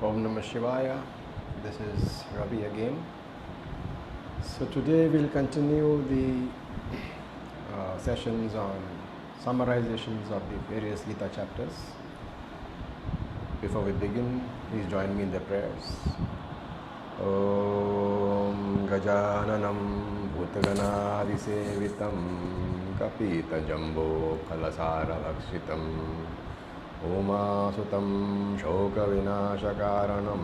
Om Namah Shivaya. This is Ravi again. So today we'll continue the sessions on summarizations of the various Gita chapters. Before we begin, please join me in the prayers. Om Gajananam Bhutganadisevitam Kapita Jambo Kalasara Lakshitam Omasutam Shoka Vinashakaranam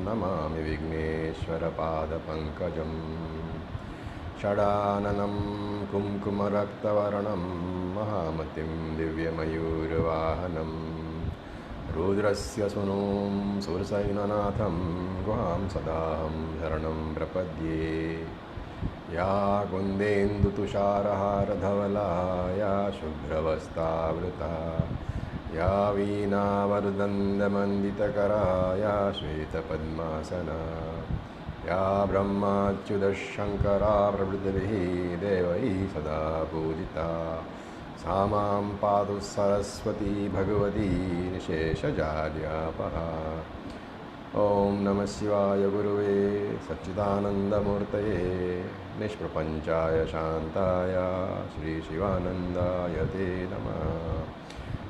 Namami Vigneshwara Pada Pankajam Shadananam Kumkumaraktavarnam Mahamatim Divyamayurvahanam Rudrasya Sunum Sursainanatham Guham Sadaham Sharanam Prapadye Ya Gundendu Tusharahara Dhavala Ya Shubhravasthavrita Ya Veena Vardanda Manditakara Ya Shveta Padmasana Ya Brahmachyuda Shankara Prabhudavihi Devai Sada Pujita Samam Padu Saraswati Bhagavati Nishesha Jadyapaha Om Namah Shivaya Guruve Satchidananda Murtaye Nishprapanchaya Shantaya Shri Shivanandaya Te Namah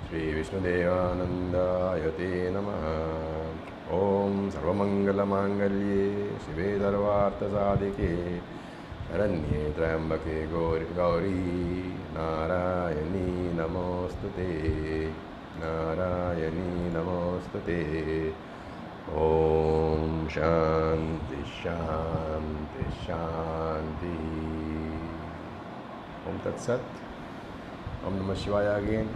Shri Vishnudevanandaya Te Namah Om Sarvamangala Mangalye Shive Sarvartha Sadike Aranye Trambake Gauri Narayani Namostute Narayani Namostute Om Shanti Shanti Shanti Om Tat Sat. Om Namah Shivaya again.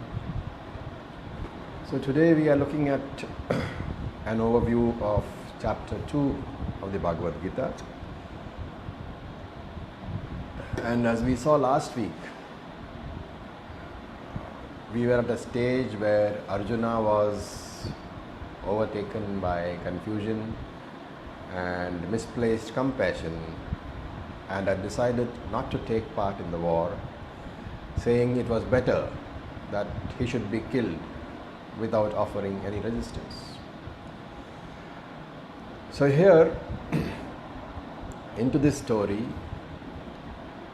So today we are looking at an overview of chapter 2 of the Bhagavad Gita. And as we saw last week, we were at a stage where Arjuna was overtaken by confusion and misplaced compassion and had decided not to take part in the war, saying it was better that he should be killed without offering any resistance. So here, into this story,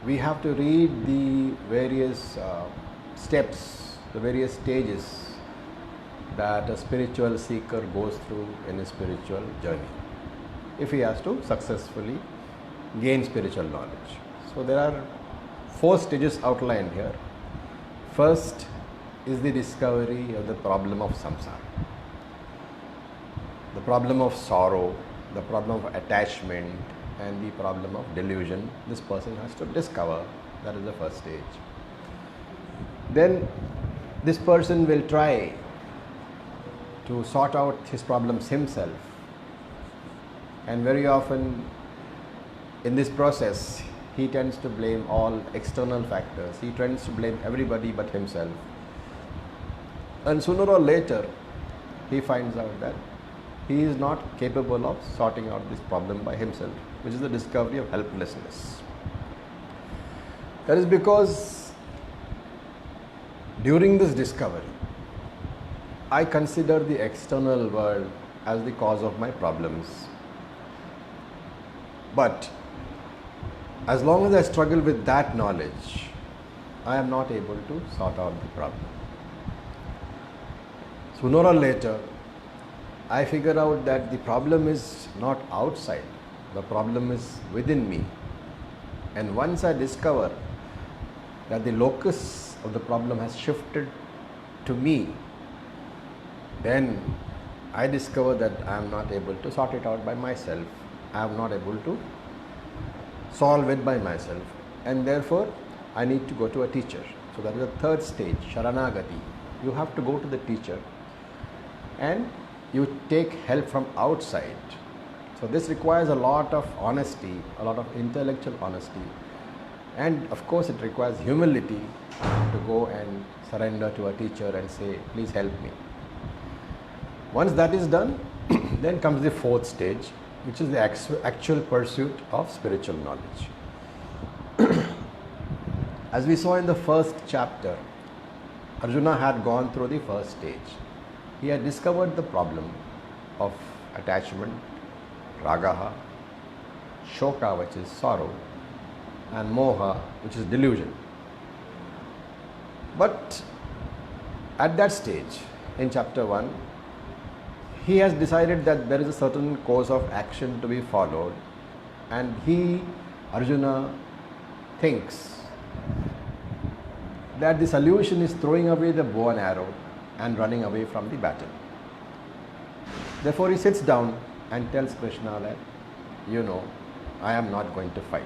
we have to read the various steps, the various stages that a spiritual seeker goes through in his spiritual journey, if he has to successfully gain spiritual knowledge. So there are 4 stages outlined here. First is the discovery of the problem of samsara, the problem of sorrow, the problem of attachment, and the problem of delusion. This person has to discover. That is the first stage. Then this person will try to sort out his problems himself, and very often in this process he tends to blame all external factors. He tends to blame everybody but himself, and sooner or later he finds out that he is not capable of sorting out this problem by himself, which is the discovery of helplessness. That is because during this discovery, I consider the external world as the cause of my problems. But as long as I struggle with that knowledge, I am not able to sort out the problem. Sooner or later, I figure out that the problem is not outside, the problem is within me. And once I discover that the locus of the problem has shifted to me, then I discover that I am not able to sort it out by myself. I am not able to solve it by myself. And therefore, I need to go to a teacher. So that is the third stage, Sharanagati. You have to go to the teacher and you take help from outside. So this requires a lot of honesty, a lot of intellectual honesty, and of course it requires humility to go and surrender to a teacher and say, please help me. Once that is done, then comes the 4th stage, which is the actual pursuit of spiritual knowledge. As we saw in the first chapter, Arjuna had gone through the first stage. He had discovered the problem of attachment, ragaha, shoka, which is sorrow, and moha, which is delusion. But at that stage, in chapter 1, he has decided that there is a certain course of action to be followed, and he, Arjuna, thinks that the solution is throwing away the bow and arrow and running away from the battle. Therefore, he sits down and tells Krishna that, I am not going to fight.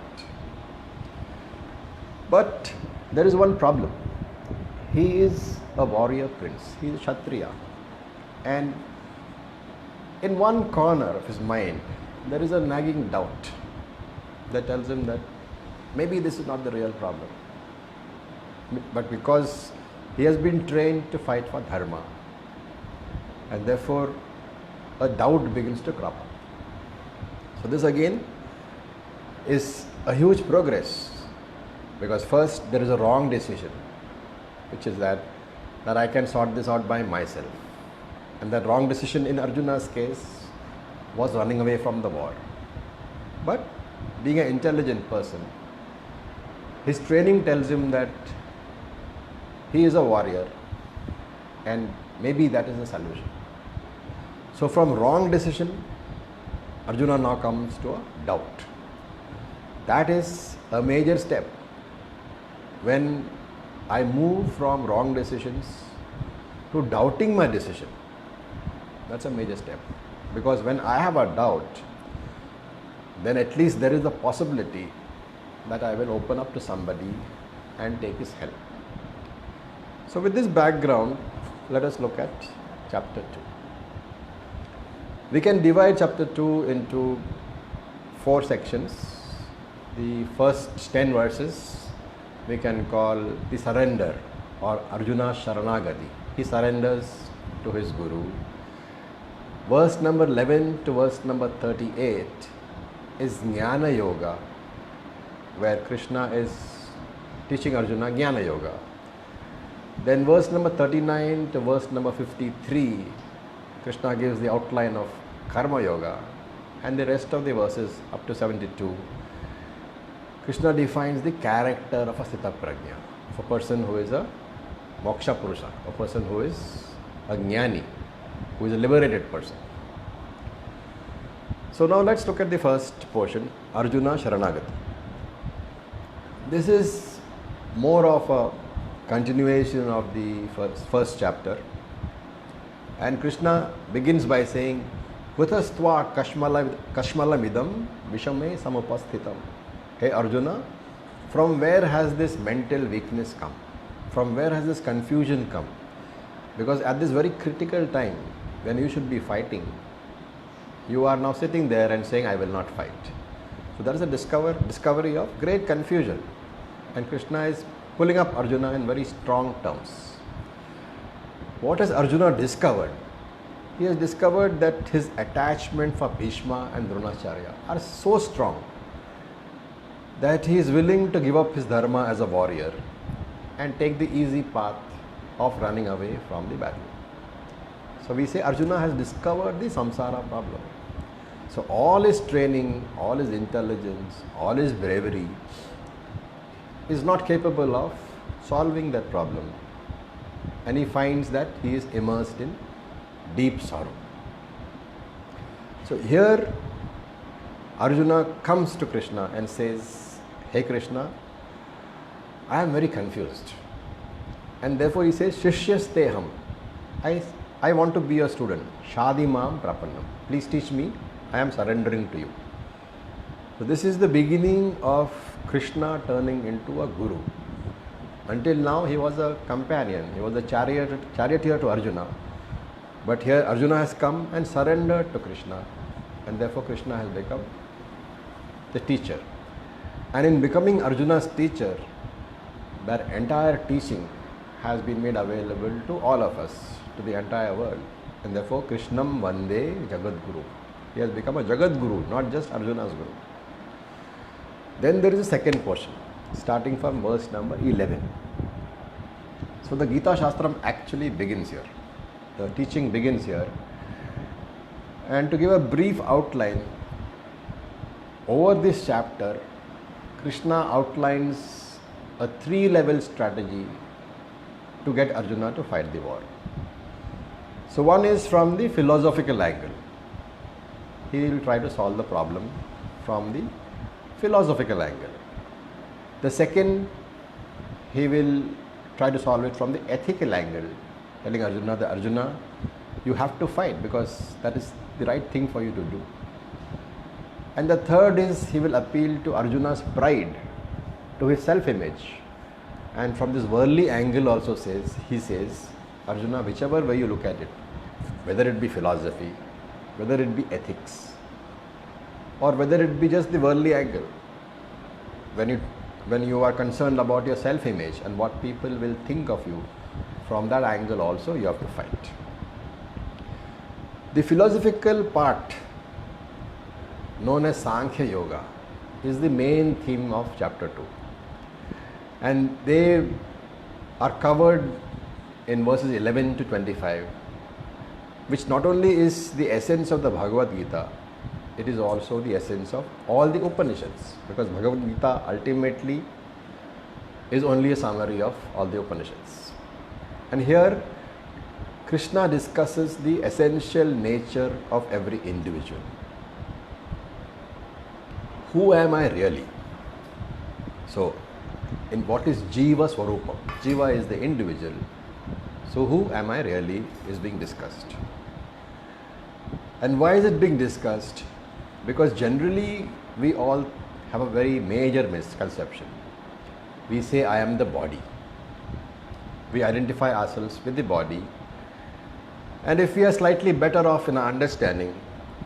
But there is one problem. He is a warrior prince, he is a Kshatriya, and in one corner of his mind there is a nagging doubt that tells him that maybe this is not the real problem. But because he has been trained to fight for dharma, and therefore a doubt begins to crop up. So this again is a huge progress, because first there is a wrong decision, which is that I can sort this out by myself. And that wrong decision in Arjuna's case was running away from the war. But being an intelligent person, his training tells him that he is a warrior, and maybe that is the solution. So from wrong decision, Arjuna now comes to a doubt. That is a major step. When I move from wrong decisions to doubting my decision, that's a major step. Because when I have a doubt, then at least there is a possibility that I will open up to somebody and take his help. So with this background, let us look at chapter 2. We can divide chapter 2 into 4 sections. The first 10 verses we can call the surrender, or Arjuna's Sharanagati. He surrenders to his Guru. Verse number 11 to verse number 38 is Jnana Yoga, where Krishna is teaching Arjuna Jnana Yoga. Then verse number 39 to verse number 53, Krishna gives the outline of Karma Yoga, and the rest of the verses up to 72, Krishna defines the character of a Sthita Prajna, of a person who is a Moksha Purusha, a person who is a Jnani, who is a liberated person. So now let's look at the first portion, Arjuna Sharanagati. This is more of a continuation of the first chapter, and Krishna begins by saying, Kutastva kashmalamidam vishame samupasthitam. Hey Arjuna, from where has this mental weakness come? From where has this confusion come? Because at this very critical time, when you should be fighting, you are now sitting there and saying, I will not fight. So there is a discovery of great confusion. And Krishna is pulling up Arjuna in very strong terms. What has Arjuna discovered? He has discovered that his attachment for Bhishma and Dronacharya are so strong that he is willing to give up his dharma as a warrior and take the easy path of running away from the battle. So we say Arjuna has discovered the samsara problem. So all his training, all his intelligence, all his bravery is not capable of solving that problem, and he finds that he is immersed in deep sorrow. So here Arjuna comes to Krishna and says, Hey Krishna, I am very confused. And therefore he says, Shishyasteham. I want to be a student. Shadi Mam Prapannam. Please teach me. I am surrendering to you. So this is the beginning of Krishna turning into a guru. Until now he was a companion. He was a charioteer to Arjuna. But here Arjuna has come and surrendered to Krishna. And therefore Krishna has become the teacher. And in becoming Arjuna's teacher, that entire teaching has been made available to all of us, to the entire world. And therefore Krishnam Vande Jagat Guru. He has become a Jagat Guru, not just Arjuna's Guru. Then there is a second portion, starting from verse number 11. So the Gita Shastram actually begins here. The teaching begins here. And to give a brief outline, over this chapter, Krishna outlines a 3-level strategy to get Arjuna to fight the war. So one is from the philosophical angle. He will try to solve the problem from the philosophical angle. The second, he will try to solve it from the ethical angle, telling Arjuna that Arjuna, you have to fight because that is the right thing for you to do. And the third is he will appeal to Arjuna's pride, to his self-image. And from this worldly angle also he says, Arjuna, whichever way you look at it, whether it be philosophy, whether it be ethics, or whether it be just the worldly angle, when you are concerned about your self-image and what people will think of you, from that angle also you have to fight. The philosophical part, known as Sankhya Yoga, is the main theme of chapter 2. And they are covered in verses 11 to 25, which not only is the essence of the Bhagavad Gita, it is also the essence of all the Upanishads, because Bhagavad Gita ultimately is only a summary of all the Upanishads. And here Krishna discusses the essential nature of every individual. Who am I really? So, in what is Jiva Swarupam? Jiva is the individual. So, who am I really is being discussed. And why is it being discussed? Because generally we all have a very major misconception. We say, I am the body. We identify ourselves with the body. And if we are slightly better off in our understanding,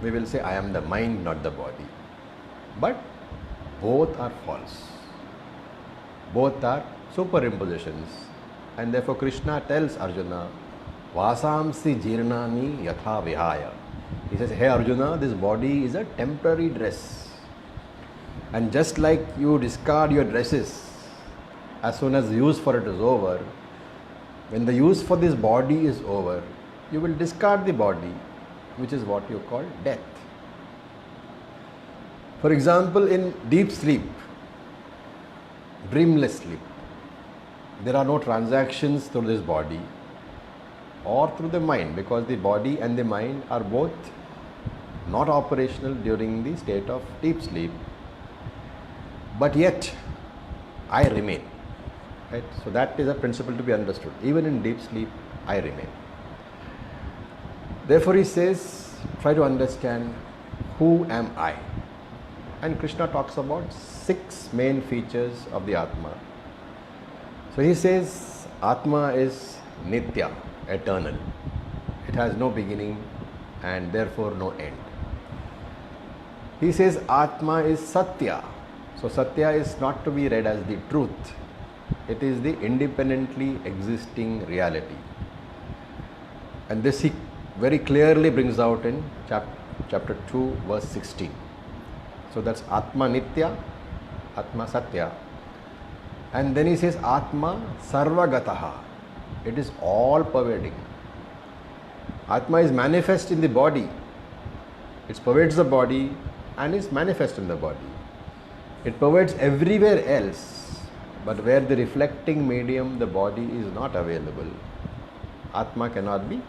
we will say, I am the mind, not the body. But both are false. Both are superimpositions. And therefore Krishna tells Arjuna, Vasamsi jirnani yatha vihaya. He says, hey Arjuna, this body is a temporary dress. And just like you discard your dresses as soon as the use for it is over, when the use for this body is over, you will discard the body, which is what you call death. For example, in deep sleep, dreamless sleep, there are no transactions through this body or through the mind, because the body and the mind are both not operational during the state of deep sleep, but yet I remain. Right? So that is a principle to be understood. Even in deep sleep, I remain. Therefore he says, try to understand, who am I? And Krishna talks about 6 main features of the Atma. So he says, Atma is Nitya, eternal. It has no beginning and therefore no end. He says Atma is Satya. So Satya is not to be read as the truth. It is the independently existing reality. And this he very clearly brings out in chapter 2, verse 16. So that's Atma Nitya, Atma Satya. And then he says Atma Sarvagataha. It is all pervading. Atma is manifest in the body. It pervades the body and is manifest in the body. It pervades everywhere else, but where the reflecting medium, the body, is not available, Atma cannot be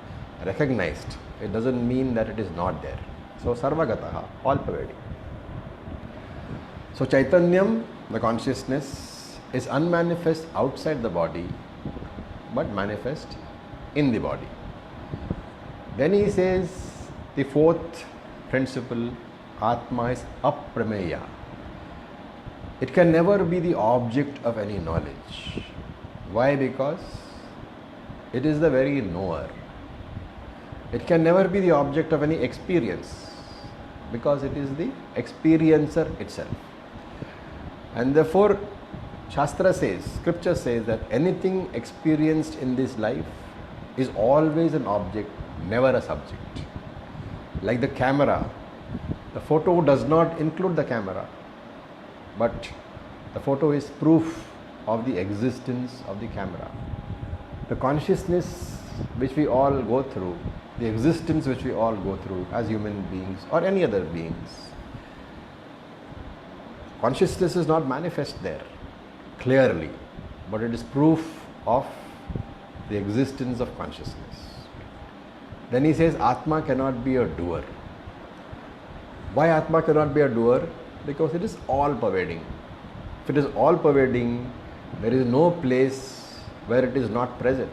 recognized. It doesn't mean that it is not there. So Sarvagataha, all pervading. So Chaitanyam, the consciousness, is unmanifest outside the body, but manifest in the body. Then he says the 4th principle, Atma is aprameya. It can never be the object of any knowledge. Why? Because it is the very knower. It can never be the object of any experience, because it is the experiencer itself. And therefore Shastra says, Scripture says that anything experienced in this life is always an object, never a subject. Like the camera, the photo does not include the camera, but the photo is proof of the existence of the camera. The consciousness which we all go through the existence which we all go through as human beings or any other beings. Consciousness is not manifest there clearly, but it is proof of the existence of consciousness. Then he says Atma cannot be a doer. Why Atma cannot be a doer? Because it is all pervading. If it is all pervading, there is no place where it is not present.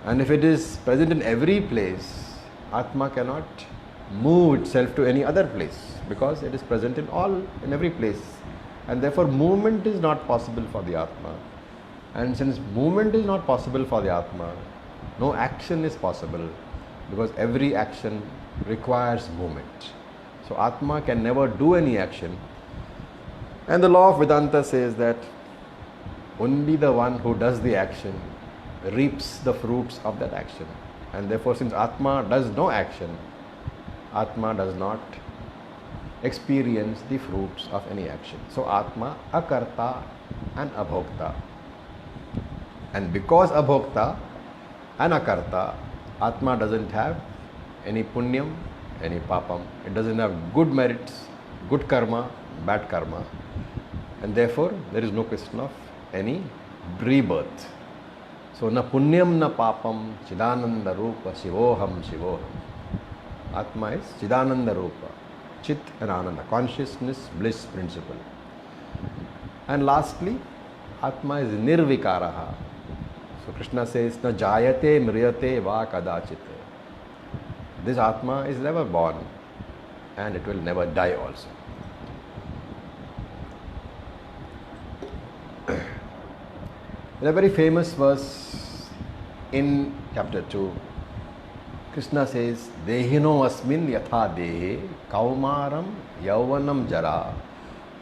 And if it is present in every place, Atma cannot move itself to any other place because it is present in every place. And therefore movement is not possible for the Atma. And since movement is not possible for the Atma, no action is possible because every action requires movement. So Atma can never do any action. And the law of Vedanta says that only the one who does the action reaps the fruits of that action. And therefore, since Atma does no action, Atma does not experience the fruits of any action. So Atma akarta and abhokta. And because abhokta and akarta, Atma doesn't have any punyam, any papam. It doesn't have good merits, good karma, bad karma. And therefore, there is no question of any rebirth. So, na punyam na papam, chidananda rupa, shivoham, shivoham. Atma is chidananda rupa, chit and ananda, consciousness, bliss principle. And lastly, Atma is nirvikaraha. So, Krishna says, na jayate mriyate va kadachit. This Atma is never born and it will never die also. In a very famous verse in chapter 2, Krishna says, Dehino asmin yatha dehe kaumaram yauvanam jara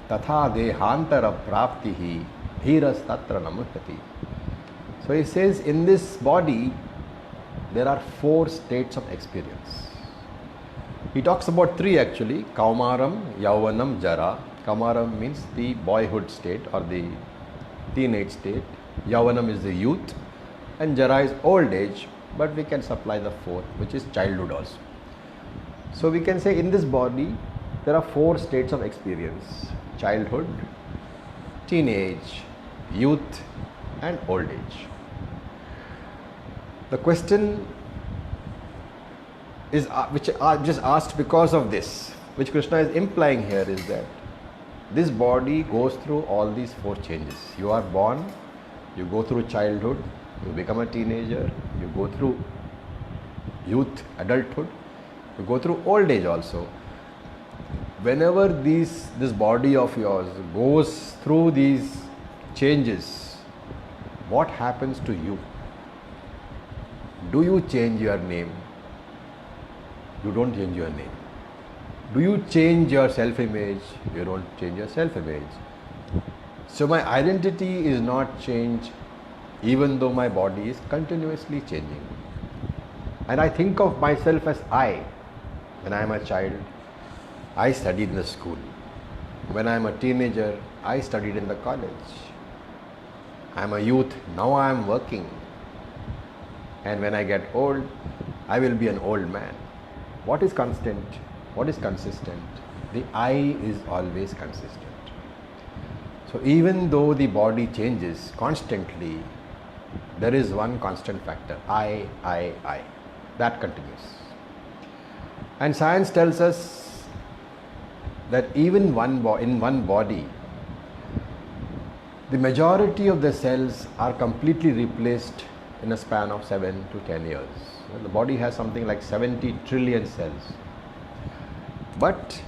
tatha dehantara praptihi dhiras tatra namuhtati. So he says, in this body, there are 4 states of experience. He talks about 3 actually, kaumaram, yauvanam, jara. Kaumaram means the boyhood state or the teenage state. Yauvanam is the youth and Jara is old age, but we can supply the 4th, which is childhood also. So we can say in this body there are 4 states of experience: childhood, teenage, youth and old age. The question is which is asked because of this, which Krishna is implying here, is that this body goes through all these 4 changes. You are born, you go through childhood, you become a teenager, you go through youth, adulthood, you go through old age also. Whenever this body of yours goes through these changes, what happens to you? Do you change your name? You don't change your name. Do you change your self-image? You don't change your self-image. So my identity is not changed even though my body is continuously changing. And I think of myself as I. When I am a child, I studied in the school. When I am a teenager, I studied in the college. I am a youth, now I am working. And when I get old, I will be an old man. What is constant? What is consistent? The I is always consistent. So even though the body changes constantly, there is one constant factor, I. That continues. And science tells us that even in one body, the majority of the cells are completely replaced in a span of 7 to 10 years. The body has something like 70 trillion cells. But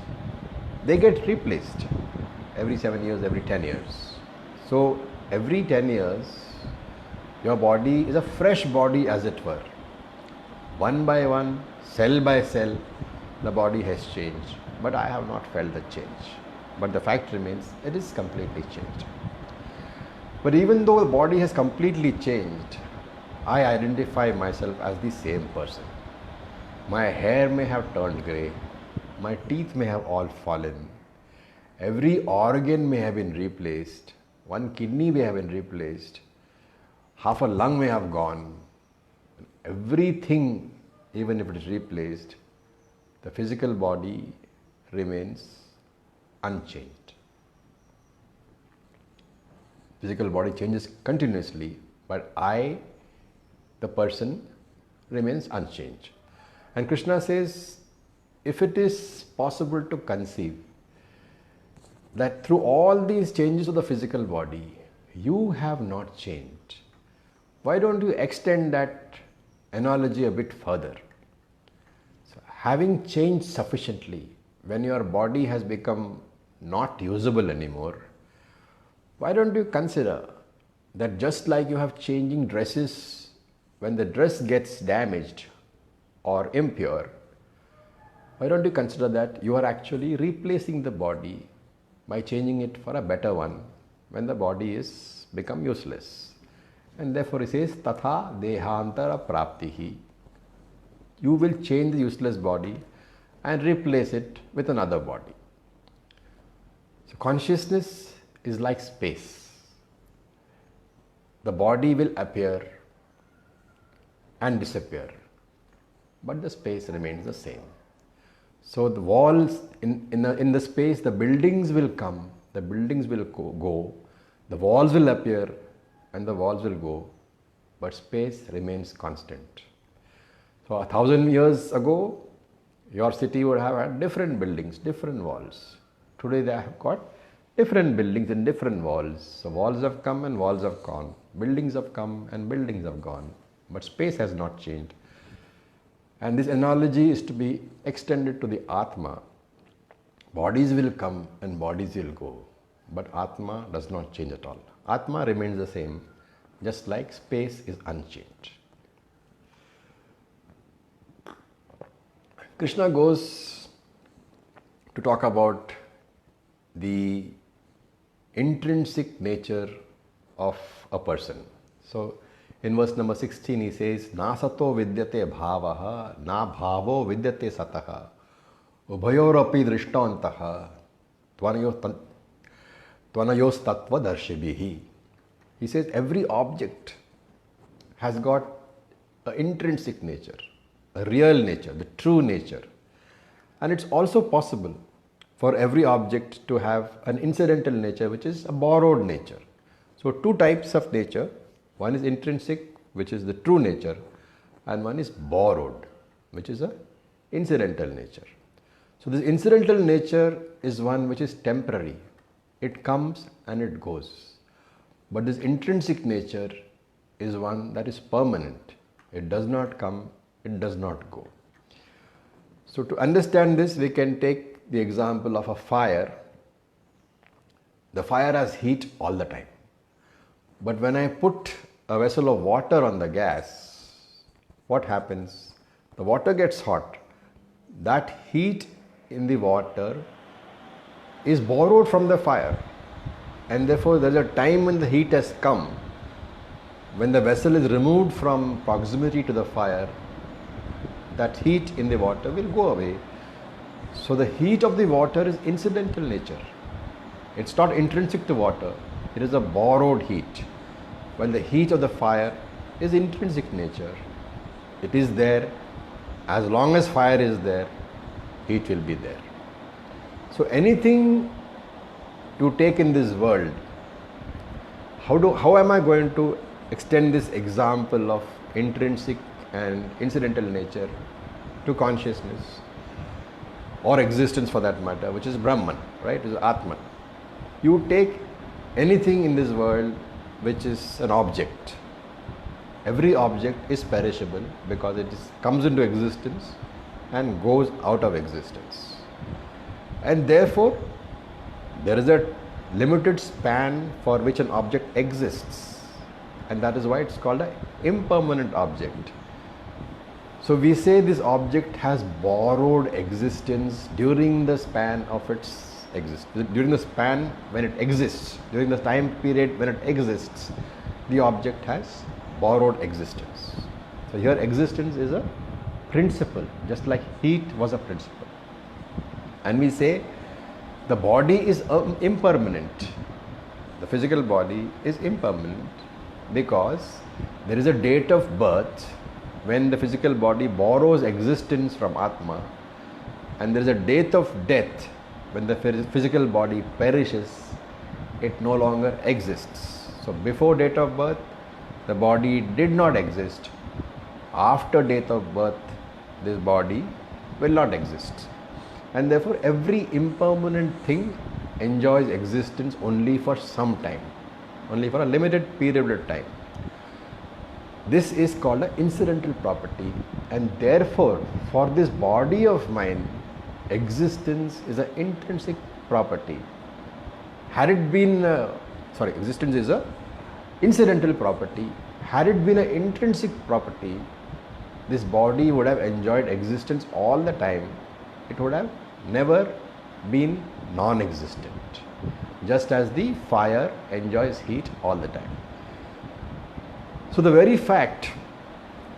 they get replaced every 7 years, every 10 years. So every 10 years, your body is a fresh body, as it were. One by one, cell by cell, the body has changed. But I have not felt the change. But the fact remains, it is completely changed. But even though the body has completely changed, I identify myself as the same person. My hair may have turned grey, my teeth may have all fallen, every organ may have been replaced, one kidney may have been replaced, half a lung may have gone, everything even if it is replaced, the physical body remains unchanged. Physical body changes continuously, but I, the person, remains unchanged. And Krishna says, if it is possible to conceive that through all these changes of the physical body, you have not changed, why don't you extend that analogy a bit further? So, having changed sufficiently, when your body has become not usable anymore, why don't you consider that just like you have changing dresses, when the dress gets damaged or impure, why don't you consider that you are actually replacing the body by changing it for a better one when the body is become useless? And therefore he says, Tatha dehantara praptihi. You will change the useless body and replace it with another body. So consciousness is like space. The body will appear and disappear, but the space remains the same. So the walls in the space, the buildings will come, the buildings will go, the walls will appear and the walls will go, but space remains constant. So 1,000 years ago, your city would have had different buildings, different walls. Today they have got different buildings and different walls. So walls have come and walls have gone. Buildings have come and buildings have gone. But space has not changed. And this analogy is to be extended to the Atma. Bodies will come and bodies will go. But Atma does not change at all. Atma remains the same, just like space is unchanged. Krishna goes to talk about the intrinsic nature of a person. So in verse number 16 he says, Nasato vidyate bhavaha, na bhavo vidyate sataha, ubhayorapi drishtantaha, tvanayos tattva darshibihi. He says every object has got an intrinsic nature, a real nature, the true nature. And it's also possible for every object to have an incidental nature, which is a borrowed nature. So two types of nature. One is intrinsic, which is the true nature, and one is borrowed, which is a incidental nature. So this incidental nature is one which is temporary. It comes and it goes. But this intrinsic nature is one that is permanent. It does not come, it does not go. So to understand this, we can take the example of a fire. The fire has heat all the time. But when I put a vessel of water on the gas, what happens? The water gets hot. That heat in the water is borrowed from the fire. And therefore there is a time when the heat has come. When the vessel is removed from proximity to the fire, that heat in the water will go away. So the heat of the water is incidental nature. It's not intrinsic to water. It is a borrowed heat. When the heat of the fire is intrinsic nature. It is there. As long as fire is there, heat will be there. So anything you take in this world, how am I going to extend this example of intrinsic and incidental nature to consciousness or existence for that matter, which is Brahman, right? It is Atman. You take anything in this world which is an object. Every object is perishable because it comes into existence and goes out of existence. And therefore, there is a limited span for which an object exists. And that is why it's called an impermanent object. So we say this object has borrowed existence during the span of its existence. During the span when it exists, during the time period when it exists, the object has borrowed existence. So here existence is a principle, just like heat was a principle. And we say the body is impermanent. The physical body is impermanent because there is a date of birth when the physical body borrows existence from Atma, and there is a date of death, when the physical body perishes, it no longer exists. So before date of birth, the body did not exist. After date of birth, this body will not exist. And therefore, every impermanent thing enjoys existence only for some time, only for a limited period of time. This is called an incidental property, and therefore, for this body of mine, existence is an intrinsic property. Had it been, existence is an incidental property. Had it been an intrinsic property, this body would have enjoyed existence all the time. It would have never been non-existent, just as the fire enjoys heat all the time. So the very fact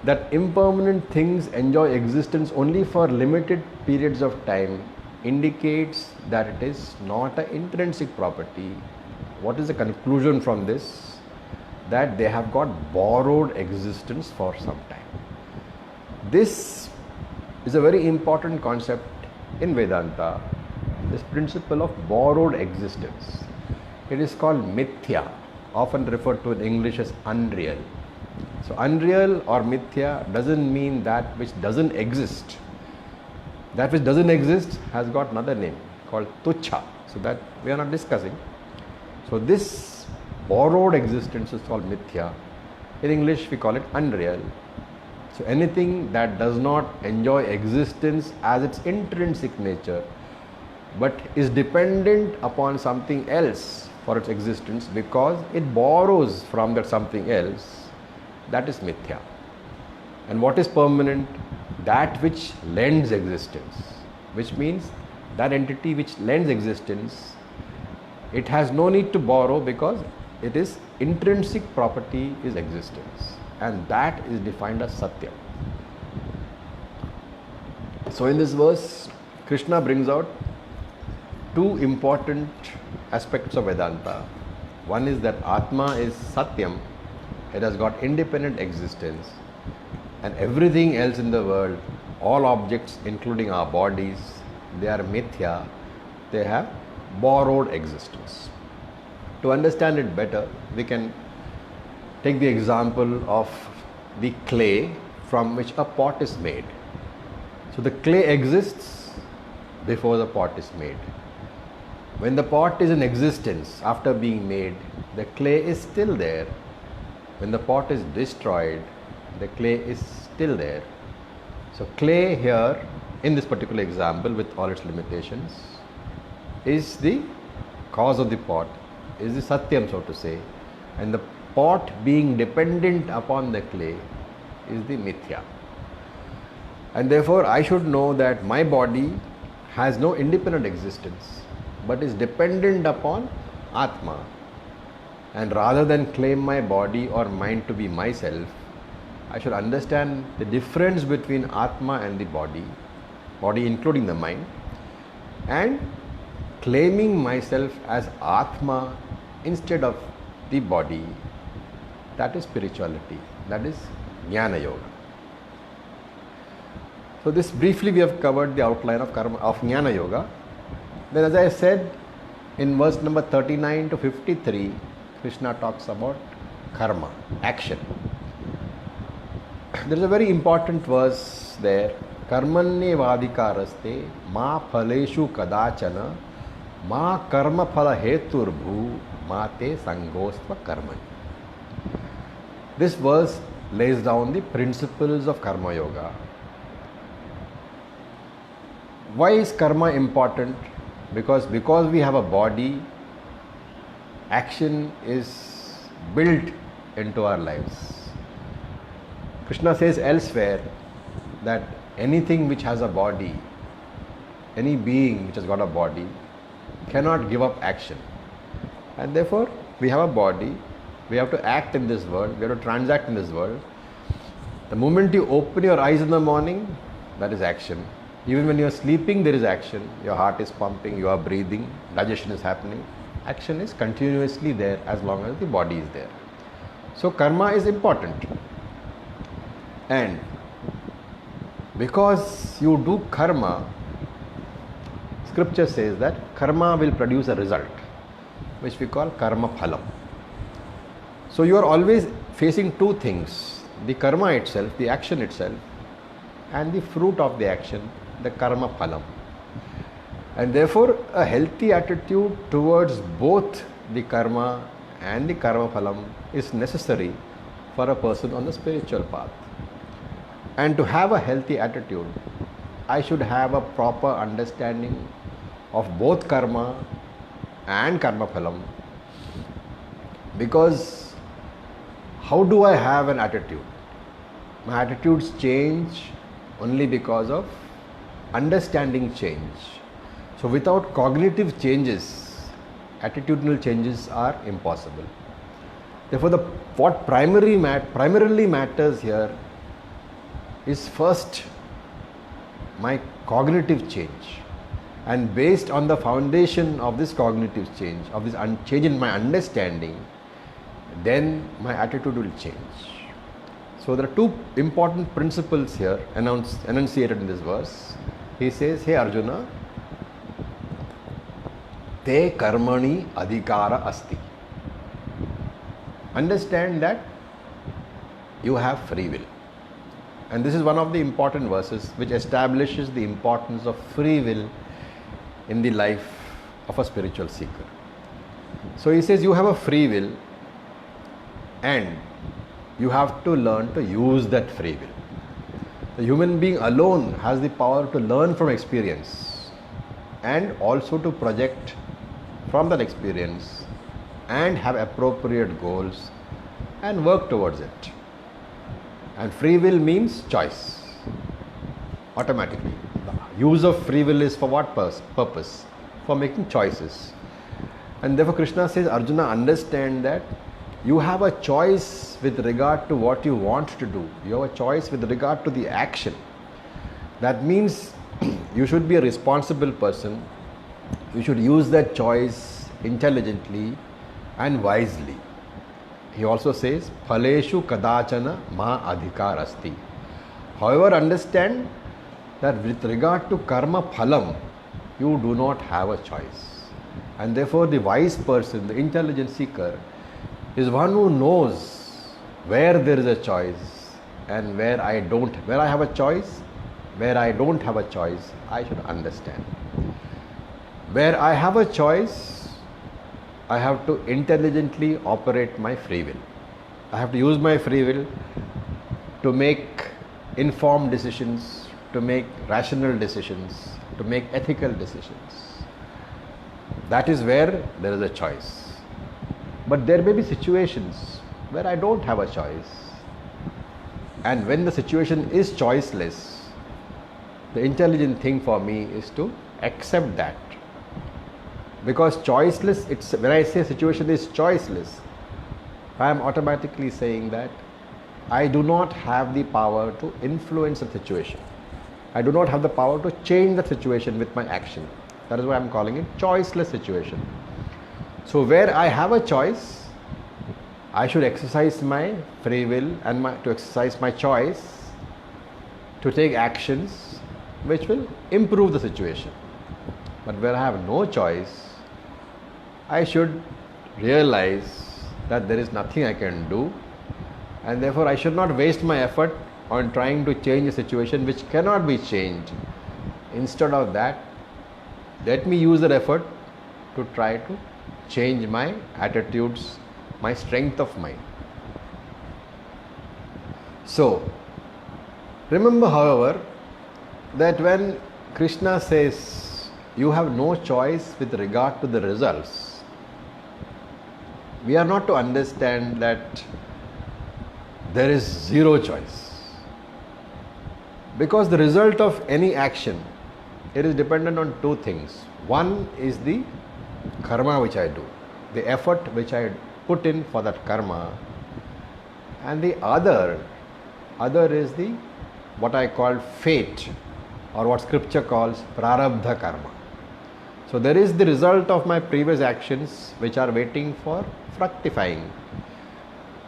that impermanent things enjoy existence only for limited periods of time indicates that it is not an intrinsic property. What is the conclusion from this? That they have got borrowed existence for some time. This is a very important concept in Vedanta, this principle of borrowed existence. It is called mithya, often referred to in English as unreal. So unreal or mithya doesn't mean that which doesn't exist. That which doesn't exist has got another name called tuchha, so that we are not discussing. So this borrowed existence is called mithya. In English we call it unreal. So anything that does not enjoy existence as its intrinsic nature, but is dependent upon something else for its existence because it borrows from that something else, that is mithya. And what is permanent? That which lends existence, which means that entity which lends existence, it has no need to borrow because it is intrinsic property is existence, and that is defined as Satya. So in this verse, Krishna brings out two important aspects of Vedanta. One is that Atma is Satyam, it has got independent existence, and everything else in the world, all objects including our bodies, they are mithya, they have borrowed existence. To understand it better, we can take the example of the clay from which a pot is made. So the clay exists before the pot is made. When the pot is in existence after being made, the clay is still there. When the pot is destroyed, the clay is still there. So clay here, in this particular example with all its limitations, is the cause of the pot, is the Satyam, so to say, and the pot being dependent upon the clay is the mithya. And therefore I should know that my body has no independent existence but is dependent upon Atma. And rather than claim my body or mind to be myself, I should understand the difference between Atma and the body including the mind, and claiming myself as Atma instead of the body, that is spirituality, that is Jnana Yoga. So this briefly we have covered the outline of karma, of Jnana Yoga. Then as I said, in verse number 39 to 53, Krishna talks about karma, action. There is a very important verse there. Karmanye vadikaraste ma phaleshu kadachana ma karma phala hetur bhu ma te sangostva karmani. This verse lays down the principles of karma yoga. Why is karma important? Because we have a body, action is built into our lives. Krishna says elsewhere that anything which has a body, any being which has got a body, cannot give up action. And therefore, we have a body, we have to act in this world, we have to transact in this world. The moment you open your eyes in the morning, that is action. Even when you are sleeping, there is action. Your heart is pumping, you are breathing, digestion is happening. Action is continuously there as long as the body is there. So karma is important. And because you do karma, scripture says that karma will produce a result, which we call karma phalam. So you are always facing two things: the karma itself, the action itself, and the fruit of the action, the karma phalam. And therefore, a healthy attitude towards both the karma and the karma phalam is necessary for a person on the spiritual path. And to have a healthy attitude, I should have a proper understanding of both karma and karma phalam. Because how do I have an attitude? My attitudes change only because of understanding change. So without cognitive changes, attitudinal changes are impossible. Therefore, what primarily matters here is first my cognitive change, and based on the foundation of this cognitive change, of this change in my understanding, then my attitude will change. So there are two important principles here enunciated in this verse. He says, "Hey Arjuna, te karmani adhikara asti." Understand that you have free will. And this is one of the important verses which establishes the importance of free will in the life of a spiritual seeker. So he says you have a free will and you have to learn to use that free will. The human being alone has the power to learn from experience and also to project from that experience and have appropriate goals and work towards it. And free will means choice, automatically. The use of free will is for what purpose? For making choices. And therefore Krishna says, Arjuna, understand that you have a choice with regard to what you want to do. You have a choice with regard to the action. That means you should be a responsible person. You should use that choice intelligently and wisely. He also says, Phaleshu kadachana ma adhikar asti. However, understand that with regard to karma phalam, you do not have a choice. And therefore the wise person, the intelligent seeker, is one who knows where there is a choice and where I have a choice, where I don't have a choice, I should understand. Where I have a choice, I have to intelligently operate my free will. I have to use my free will to make informed decisions, to make rational decisions, to make ethical decisions. That is where there is a choice. But there may be situations where I don't have a choice. And when the situation is choiceless, the intelligent thing for me is to accept that. Because choiceless, when I say situation is choiceless, I am automatically saying that I do not have the power to influence the situation. I do not have the power to change the situation with my action. That is why I am calling it choiceless situation. So where I have a choice, I should exercise my free will and to exercise my choice to take actions which will improve the situation. But where I have no choice, I should realize that there is nothing I can do, and therefore I should not waste my effort on trying to change a situation which cannot be changed. Instead of that, let me use that effort to try to change my attitudes, my strength of mind. So, remember, however, that when Krishna says you have no choice with regard to the results, we are not to understand that there is zero choice. Because the result of any action, it is dependent on two things. One is the karma which I do, the effort which I put in for that karma, and the other is the what I call fate, or what scripture calls prarabdha karma. So there is the result of my previous actions which are waiting for fructifying,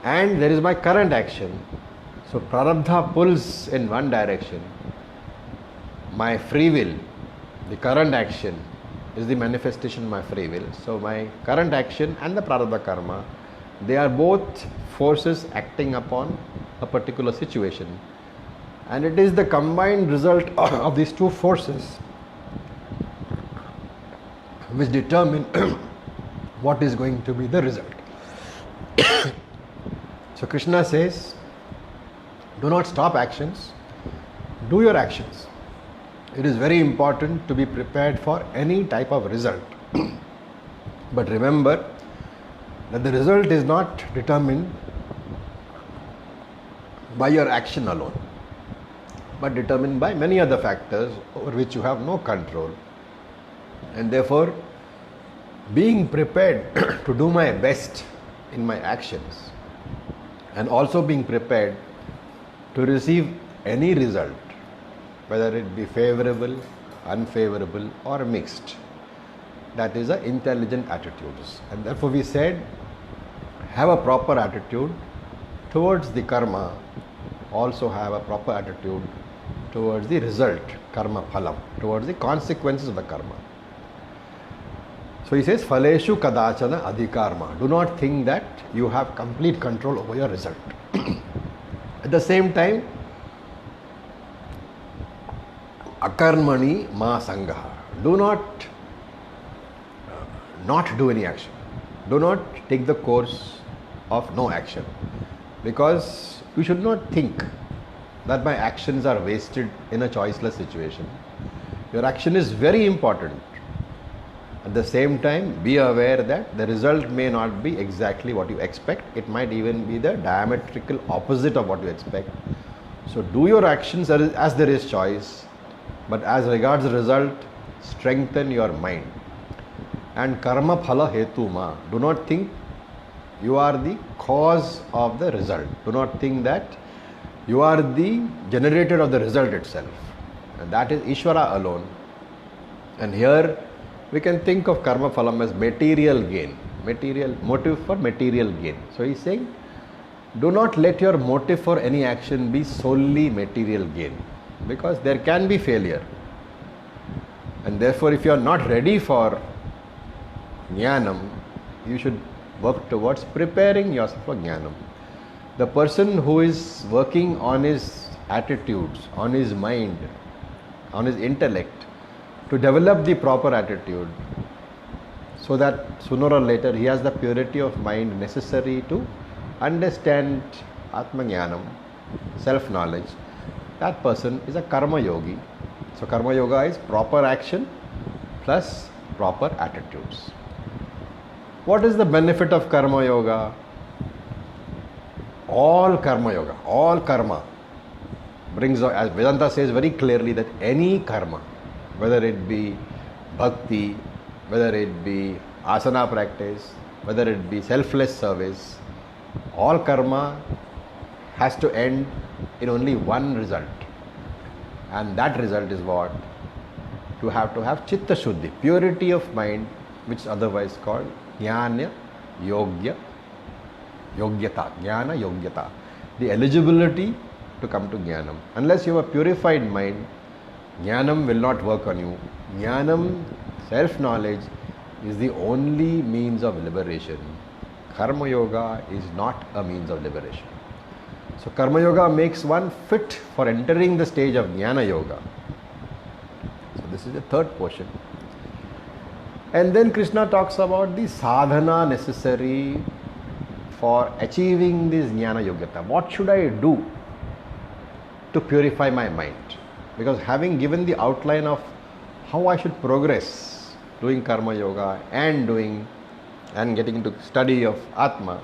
and there is my current action. So prarabdha pulls in one direction my free will, the current action is the manifestation of my free will. So my current action and the prarabdha karma, they are both forces acting upon a particular situation, and it is the combined result of these two forces which determine what is going to be the result. So Krishna says, do not stop actions, do your actions. It is very important to be prepared for any type of result. But remember that the result is not determined by your action alone, but determined by many other factors over which you have no control. And therefore, being prepared to do my best in my actions, and also being prepared to receive any result, whether it be favorable, unfavorable, or mixed, that is an intelligent attitude. And therefore we said, have a proper attitude towards the karma, also have a proper attitude towards the result, karma phalam, towards the consequences of the karma. So he says, phaleshu kadachana adhikarma. Do not think that you have complete control over your result. At the same time, akarmani ma sangaha. Do not do any action. Do not take the course of no action, because you should not think that my actions are wasted in a choiceless situation. Your action is very important. At the same time, be aware that the result may not be exactly what you expect. It might even be the diametrical opposite of what you expect. So do your actions as there is choice, but as regards the result, strengthen your mind. And karma phala hetu ma. Do not think you are the cause of the result. Do not think that you are the generator of the result itself. And that is Ishvara alone. And here we can think of karma phalam as material gain, material motive for material gain. So he is saying, do not let your motive for any action be solely material gain, because there can be failure. And therefore, if you are not ready for jnanam, you should work towards preparing yourself for jnanam. The person who is working on his attitudes, on his mind, on his intellect, to develop the proper attitude, so that sooner or later he has the purity of mind necessary to understand Atma Jnanam, self-knowledge, that person is a karma yogi. So karma yoga is proper action plus proper attitudes. What is the benefit of karma yoga? All karma yoga, all karma brings, as Vedanta says very clearly, that any karma, whether it be bhakti, whether it be asana practice, whether it be selfless service, all karma has to end in only one result. And that result is what? To have chitta shuddhi, purity of mind, which is otherwise called jnana yogyata, jnana yogyata, the eligibility to come to jnanam. Unless you have a purified mind, jnanam will not work on you. Jnanam, self-knowledge, is the only means of liberation. Karma yoga is not a means of liberation. So karma yoga makes one fit for entering the stage of jnana yoga. So this is the third portion. And then Krishna talks about the sadhana necessary for achieving this jnana yogyata. What should I do to purify my mind? Because having given the outline of how I should progress doing karma yoga and getting into study of Atma,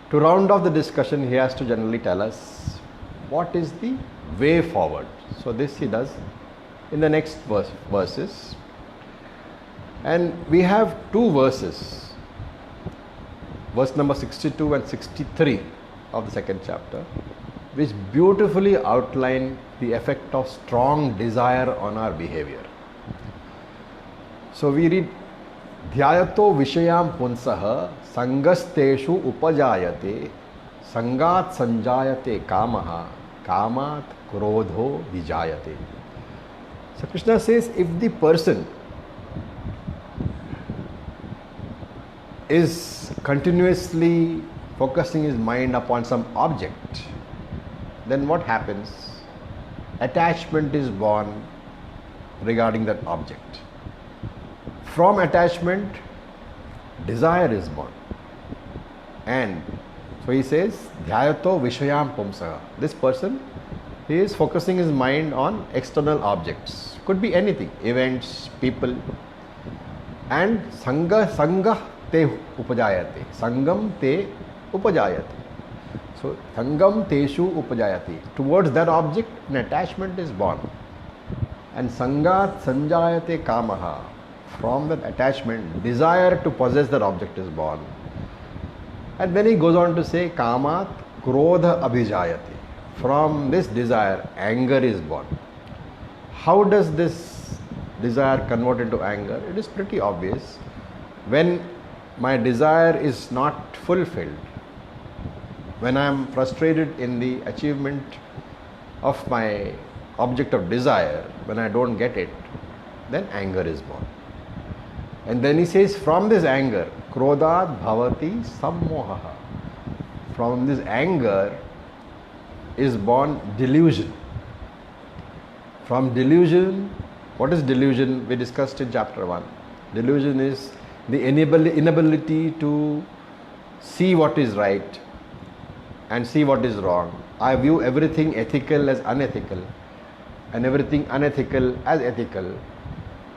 to round off the discussion, he has to generally tell us what is the way forward. So this he does in the next verses. And we have two verses, verse number 62 and 63 of the second chapter, which beautifully outline the effect of strong desire on our behavior. So we read, Dhyayato vishayam punsaha sangasteshu upajayate sangat sanjayate kamaha kamat krodho vijayate. So Krishna says, if the person is continuously focusing his mind upon some object, then what happens? Attachment is born regarding that object. From attachment, desire is born. And so he says, Dhyayato Vishayam Pumsaha. This person, he is focusing his mind on external objects. Could be anything, events, people. And Sangha te upajayate. Sangam te upajayate. So Sangam teshu upajayate. Towards that object, an attachment is born. And Sangat sanjayate kamaha. From that attachment, desire to possess that object is born. And then he goes on to say, Kamat krodha abhijayate. From this desire, anger is born. How does this desire convert into anger? It is pretty obvious. When my desire is not fulfilled, when I am frustrated in the achievement of my object of desire, when I don't get it, then anger is born. And then he says, from this anger, krodhat bhavati sammohaha. From this anger is born delusion. From delusion, what is delusion? We discussed in chapter 1. Delusion is the inability to see what is right and see what is wrong. I view everything ethical as unethical and everything unethical as ethical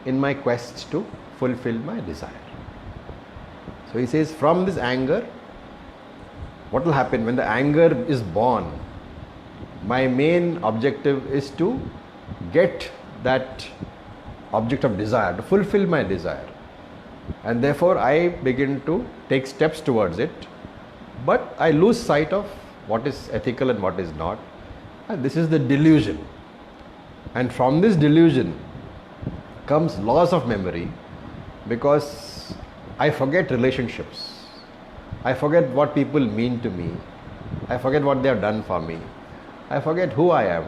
in my quest to fulfill my desire. So he says, from this anger, what will happen when the anger is born? My main objective is to get that object of desire, to fulfill my desire. And therefore I begin to take steps towards it, but I lose sight of what is ethical and what is not. And this is the delusion. And from this delusion comes loss of memory, because I forget relationships. I forget what people mean to me. I forget what they have done for me. I forget who I am.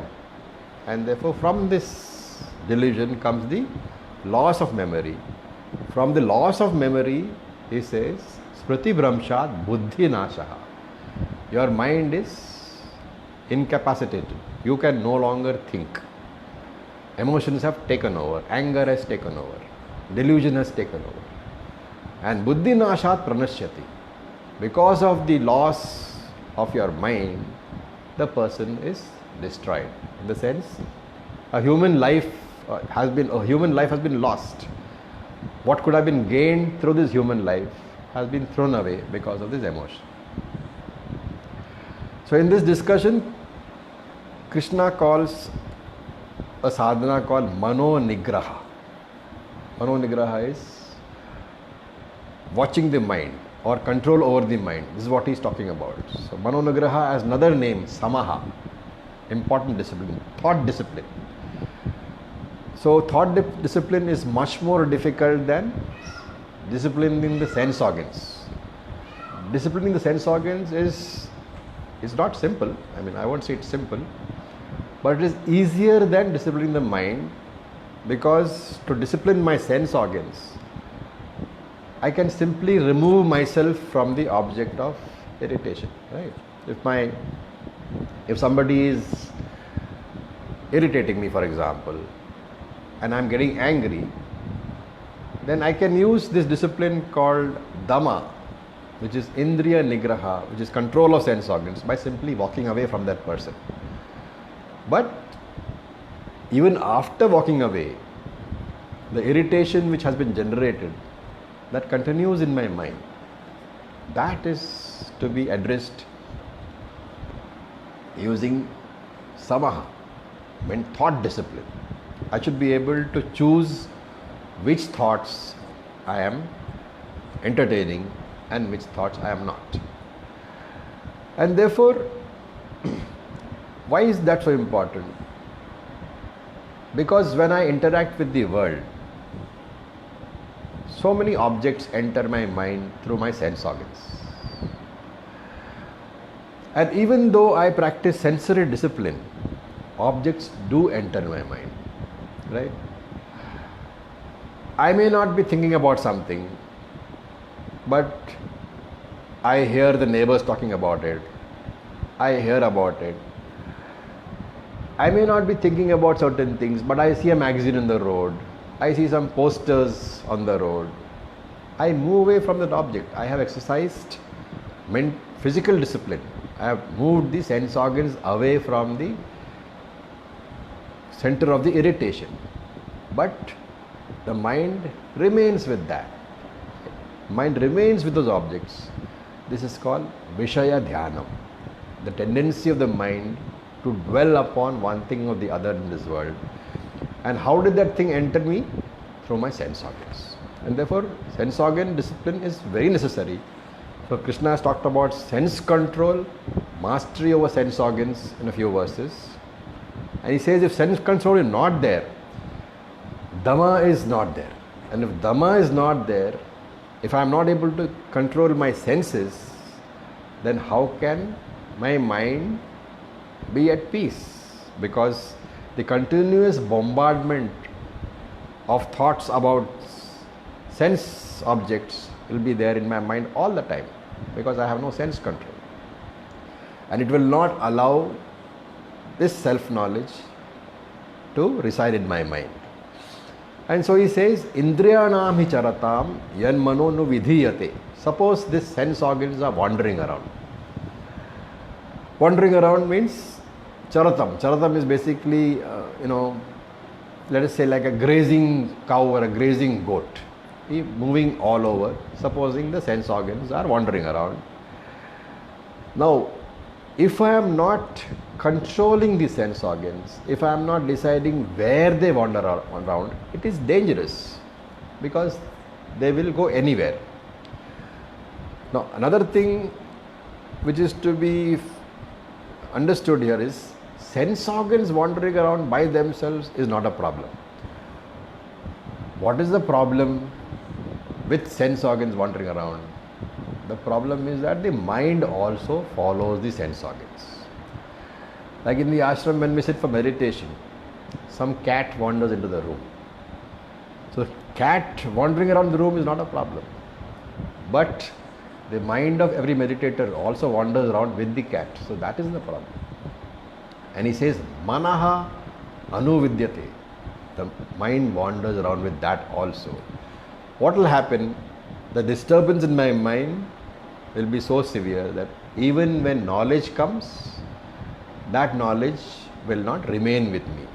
And therefore from this delusion comes the loss of memory. From the loss of memory, he says, Smriti Bhramshat Buddhi Nashaha. Your mind is incapacitated. You can no longer think. Emotions have taken over. Anger has taken over. Delusion has taken over. And Buddhi Nashat Pranashyati. Because of the loss of your mind, the person is destroyed. In the sense, a human life has been lost. What could have been gained through this human life has been thrown away because of this emotion. So in this discussion, Krishna calls a sadhana called Mano Nigraha. Mano Nigraha is watching the mind or control over the mind. This is what he is talking about. So Mano Nigraha has another name, Samaha, important discipline, thought discipline. So thought discipline is much more difficult than disciplining the sense organs. Disciplining the sense organs is not simple. I mean, I won't say it's simple, but it is easier than disciplining the mind, because to discipline my sense organs, I can simply remove myself from the object of irritation, right? If somebody is irritating me, for example, and I'm getting angry, then I can use this discipline called Dhamma, which is Indriya Nigraha, which is control of sense organs, by simply walking away from that person. But even after walking away, the irritation which has been generated, that continues in my mind. That is to be addressed using Samaha, meant thought discipline. I should be able to choose which thoughts I am entertaining and which thoughts I am not. And therefore, why is that so important? Because when I interact with the world, so many objects enter my mind through my sense organs. And even though I practice sensory discipline, objects do enter my mind, right? I may not be thinking about something, but I hear the neighbors talking about it. I hear about it. I may not be thinking about certain things, but I see a magazine on the road. I see some posters on the road. I move away from that object. I have exercised physical discipline. I have moved the sense organs away from the center of the irritation. But the mind remains with that. Mind remains with those objects. This is called Vishaya Dhyanam. The tendency of the mind to dwell upon one thing or the other in this world. And how did that thing enter me? Through my sense organs. And therefore, sense organ discipline is very necessary. So Krishna has talked about sense control, mastery over sense organs in a few verses. And he says if sense control is not there, Dhamma is not there. And if Dhamma is not there, if I am not able to control my senses, then how can my mind be at peace? Because the continuous bombardment of thoughts about sense objects will be there in my mind all the time, because I have no sense control. And it will not allow this self-knowledge to reside in my mind. And so he says, Indriyanam hi charatam yan mano nu vidhiyate. Suppose these sense organs are wandering around. Wandering around means charatam. Charatam is basically, let us say like a grazing cow or a grazing goat. Moving all over, supposing the sense organs are wandering around. Now, if I am not controlling the sense organs, if I am not deciding where they wander around, it is dangerous, because they will go anywhere. Now, another thing which is to be understood here is sense organs wandering around by themselves is not a problem. What is the problem with sense organs wandering around? The problem is that the mind also follows the sense organs. Like in the ashram, when we sit for meditation, some cat wanders into the room. So cat wandering around the room is not a problem. But the mind of every meditator also wanders around with the cat. So that is the problem. And he says, Manaha anuvidyate. The mind wanders around with that also. What will happen? The disturbance in my mind will be so severe that even when knowledge comes, that knowledge will not remain with me.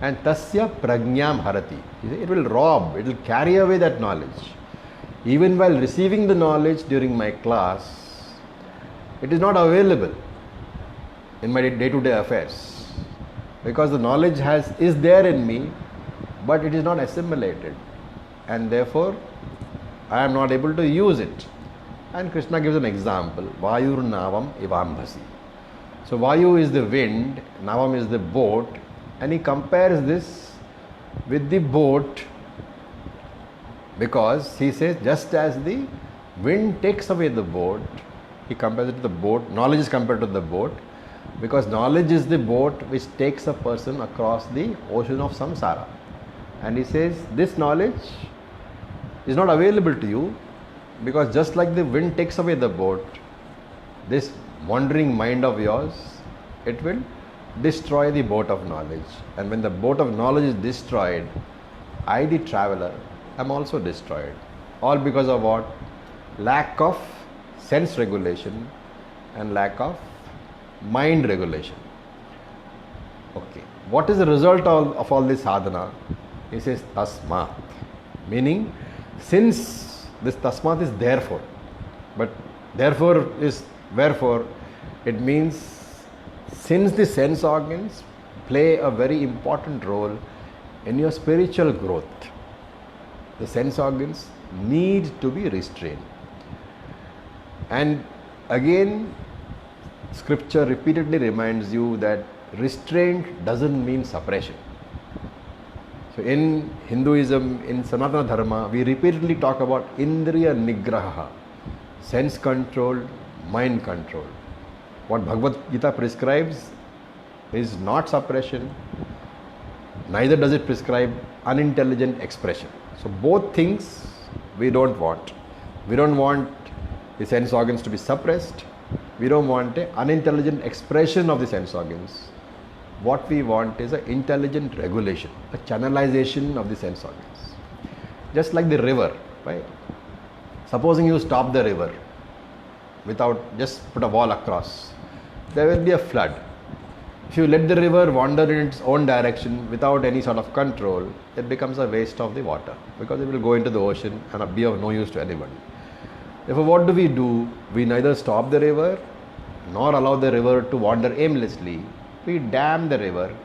And tasya prajnam harati. It will rob, it will carry away that knowledge. Even while receiving the knowledge during my class, it is not available in my day-to-day affairs, because the knowledge is there in me, but it is not assimilated, and therefore I am not able to use it. And Krishna gives an example, Vayur Navam Ivambhasi. So Vayu is the wind, Navam is the boat, and he compares this with the boat, because he says just as the wind takes away the boat, he compares it to the boat. Knowledge is compared to the boat, because knowledge is the boat which takes a person across the ocean of samsara. And he says this knowledge is not available to you, because just like the wind takes away the boat, this wandering mind of yours, it will destroy the boat of knowledge. And when the boat of knowledge is destroyed, I, the traveler, am also destroyed. All because of what? Lack of sense regulation and lack of mind regulation. Okay. What is the result of all this sadhana? He says tasmat, meaning since this tasmat is therefore, but therefore is wherefore, it means since the sense organs play a very important role in your spiritual growth, the sense organs need to be restrained. And again, scripture repeatedly reminds you that restraint doesn't mean suppression. So in Hinduism, in Sanatana Dharma, we repeatedly talk about Indriya Nigraha, sense control, mind control. What Bhagavad Gita prescribes is not suppression, neither does it prescribe unintelligent expression. So both things we don't want. We don't want the sense organs to be suppressed. We don't want an unintelligent expression of the sense organs. What we want is an intelligent regulation, a channelization of the sense organs. Just like the river, right? Supposing you stop the river without, just put a wall across, there will be a flood. If you let the river wander in its own direction without any sort of control, it becomes a waste of the water, because it will go into the ocean and be of no use to anyone. Therefore, what do? We neither stop the river nor allow the river to wander aimlessly. We dam the river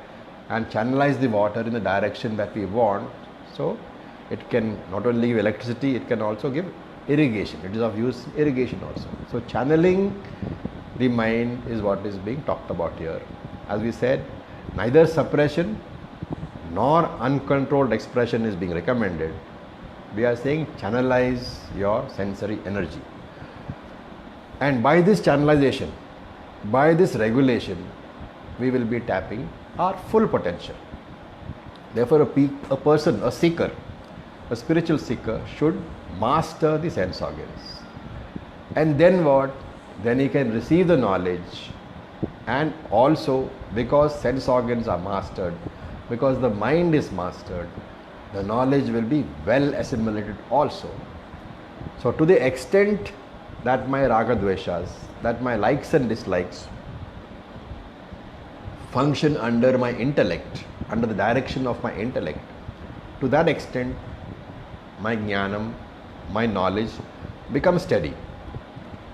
and channelize the water in the direction that we want, so it can not only give electricity, it can also give irrigation. It is of use in irrigation also. So channeling the mind is what is being talked about here. As we said, neither suppression nor uncontrolled expression is being recommended. We are saying channelize your sensory energy. And by this channelization, by this regulation, we will be tapping our full potential. Therefore, a person, a seeker, a spiritual seeker should master the sense organs. And then what? Then he can receive the knowledge, and also because sense organs are mastered, because the mind is mastered, the knowledge will be well assimilated also. So to the extent that my raga dveshas, that my likes and dislikes function under my intellect, under the direction of my intellect, to that extent my jnanam, my knowledge becomes steady.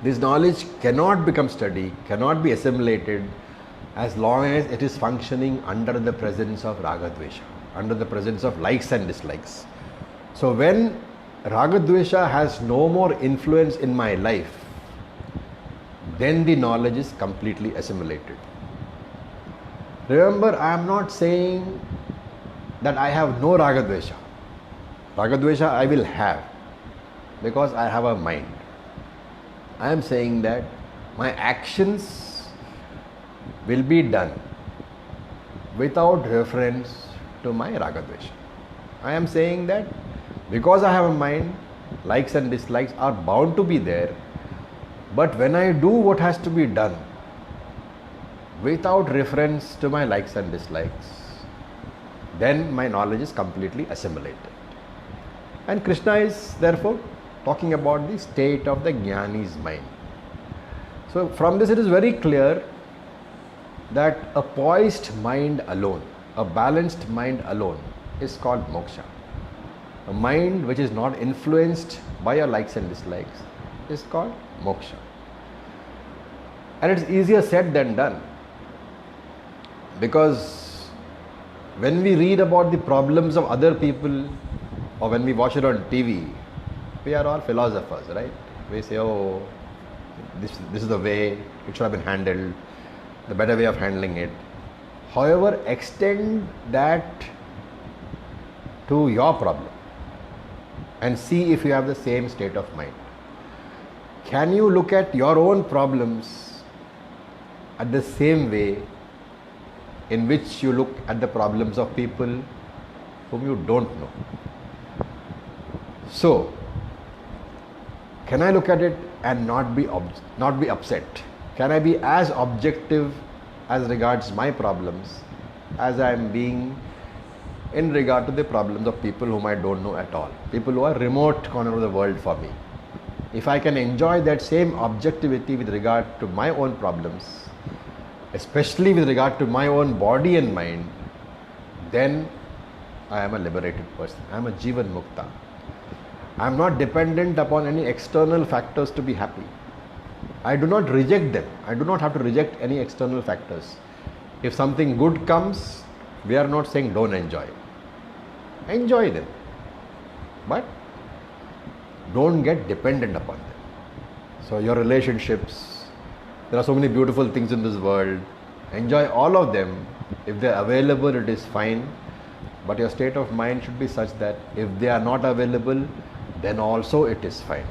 This knowledge cannot become steady, cannot be assimilated as long as it is functioning under the presence of raga dvesha, under the presence of likes and dislikes. So when raga dvesha has no more influence in my life, then the knowledge is completely assimilated. Remember, I am not saying that I have no raga dvesha. Raga dvesha I will have, because I have a mind. I am saying that my actions will be done without reference to my raga dvesha. I am saying that because I have a mind, likes and dislikes are bound to be there, but when I do what has to be done without reference to my likes and dislikes, then my knowledge is completely assimilated. And Krishna is therefore talking about the state of the jnani's mind. So from this it is very clear that a poised mind alone, a balanced mind alone is called moksha. A mind which is not influenced by your likes and dislikes is called moksha. And it's easier said than done, because when we read about the problems of other people, or when we watch it on TV, we are all philosophers, right? We say, oh, this is the way it should have been handled, the better way of handling it. However, extend that to your problem and see if you have the same state of mind. Can you look at your own problems at the same way in which you look at the problems of people whom you don't know? So, can I look at it and not be upset? Can I be as objective as regards my problems as I am being in regard to the problems of people whom I don't know at all, people who are remote corner of the world for me? If I can enjoy that same objectivity with regard to my own problems, especially with regard to my own body and mind, then I am a liberated person. I am a Jivan Mukta. I am not dependent upon any external factors to be happy. I do not reject them. I do not have to reject any external factors. If something good comes, we are not saying don't enjoy. Enjoy them, but don't get dependent upon them. So your relationships, there are so many beautiful things in this world. Enjoy all of them. If they are available, it is fine. But your state of mind should be such that if they are not available, then also it is fine.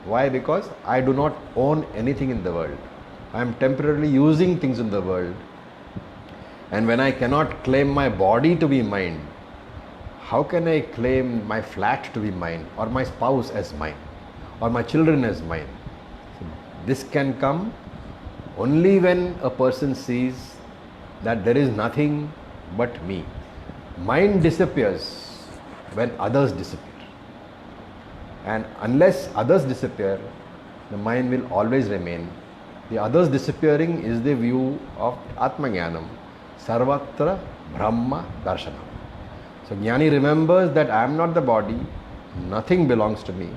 Why? Because I do not own anything in the world. I am temporarily using things in the world. And when I cannot claim my body to be mine, how can I claim my flat to be mine, or my spouse as mine, or my children as mine? So this can come only when a person sees that there is nothing but me. Mind disappears when others disappear. And unless others disappear, the mind will always remain. The others disappearing is the view of Atmajnanam, Sarvatra Brahma Darshanam. So Jnani remembers that I am not the body, nothing belongs to me.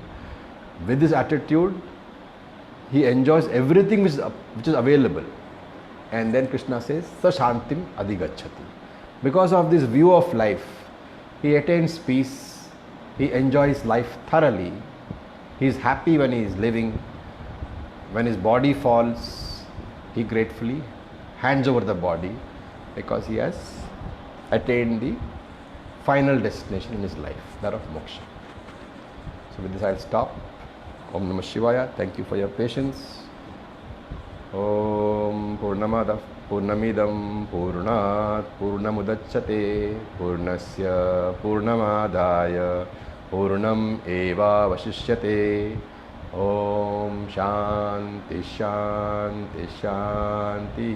With this attitude, he enjoys everything which is available. And then Krishna says, Sa Shantim Adhigacchati. Because of this view of life, he attains peace, he enjoys life thoroughly, he is happy when he is living. When his body falls, he gratefully hands over the body because he has attained the final destination in his life, that of moksha. So with this I'll stop. Om Namah Shivaya. Thank you for your patience. Om Purnamada Purnamidam Purnat Purnamudachyate Purnasya Purnamadaya Purnam Eva Vashishyate. Om Shanti Shanti Shanti.